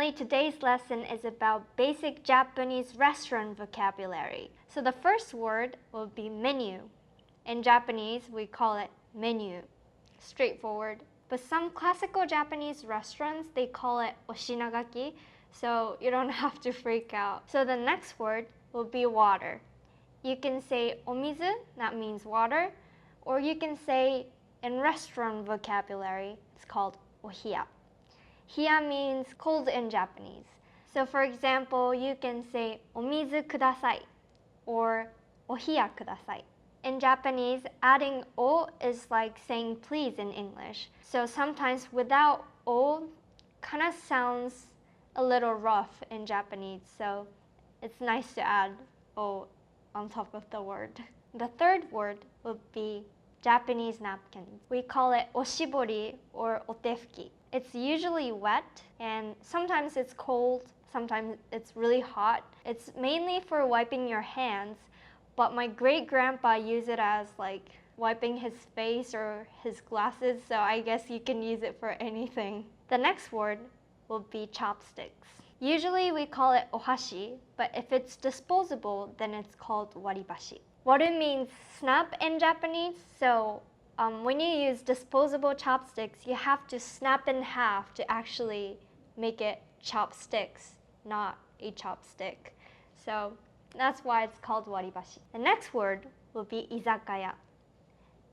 Millie, today's lesson is about basic Japanese restaurant vocabulary. So the first word will be menu. In Japanese, we call it menu. Straightforward. But some classical Japanese restaurants, they call it oshinagaki, so you don't have to freak out. So the next word will be water. You can say omizu, that means water, or you can say in restaurant vocabulary, it's called ohiya. Hiya means cold in Japanese. So for example, you can say omizu kudasai or ohiya kudasai. In Japanese, adding o is like saying please in English. So sometimes without o kind of sounds a little rough in Japanese. So it's nice to add o on top of the word. The third word would be Japanese napkin. We call it oshibori or otefuki. It's usually wet and sometimes it's cold, sometimes it's really hot. It's mainly for wiping your hands, but my great-grandpa used it as like wiping his face or his glasses, so I guess you can use it for anything. The next word will be chopsticks. Usually we call it ohashi, but if it's disposable, then it's called waribashi. Waru means snap in Japanese, so when you use disposable chopsticks, you have to snap in half to actually make it chopsticks, not a chopstick. So that's why it's called waribashi. The next word will be izakaya.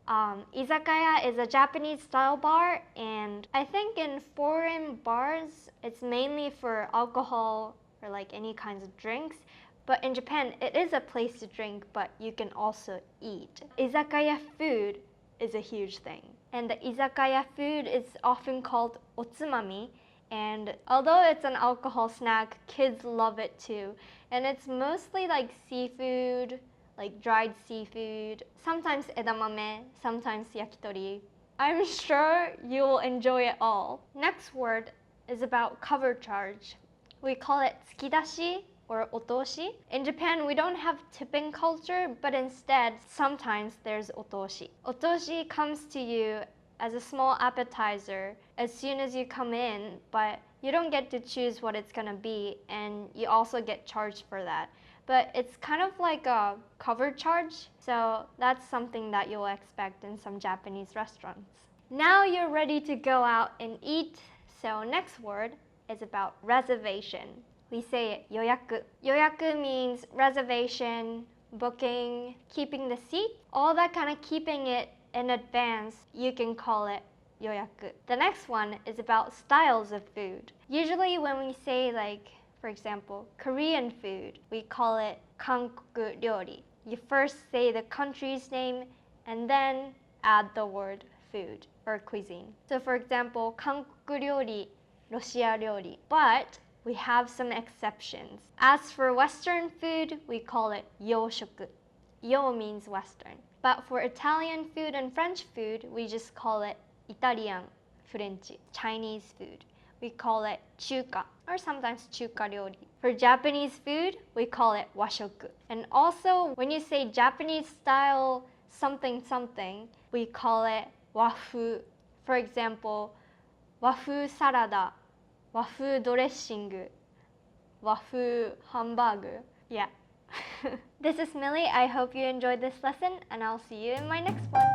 Izakaya is a Japanese style bar, and I think in foreign bars, it's mainly for alcohol or like any kinds of drinks. But in Japan, it is a place to drink, but you can also eat. Izakaya food is a huge thing. And the izakaya food is often called otsumami. And although it's an alcohol snack, kids love it too. And it's mostly like seafood, like dried seafood, sometimes edamame, sometimes yakitori. I'm sure you will enjoy it all. Next word is about cover charge. We call it tsukidashi or otoshi. In Japan, we don't have tipping culture, but instead, sometimes there's otoshi. Otoshi comes to you as a small appetizer as soon as you come in, but you don't get to choose what it's gonna be, and you also get charged for that. But it's kind of like a cover charge, so that's something that you'll expect in some Japanese restaurants. Now you're ready to go out and eat, so next word is about reservation. We say yoyaku. Yoyaku means reservation, booking, keeping the seat, all that kind of keeping it in advance, you can call it yoyaku. The next one is about styles of food. Usually when we say like, for example, Korean food, we call it Kankoku ryori. You first say the country's name and then add the word food or cuisine. So for example, Kankoku ryori, Russia ryori. But we have some exceptions. As for Western food, we call it yoshoku. Yo means Western. But for Italian food and French food, we just call it Italian, French. Chinese food, we call it chuka, or sometimes chuka ryori. For Japanese food, we call it washoku. And also, when you say Japanese style something something, we call it wafu. For example, wafu salad, wafu dressing, wafu hamburger. Yeah. This is Millie. I hope you enjoyed this lesson, and I'll see you in my next one.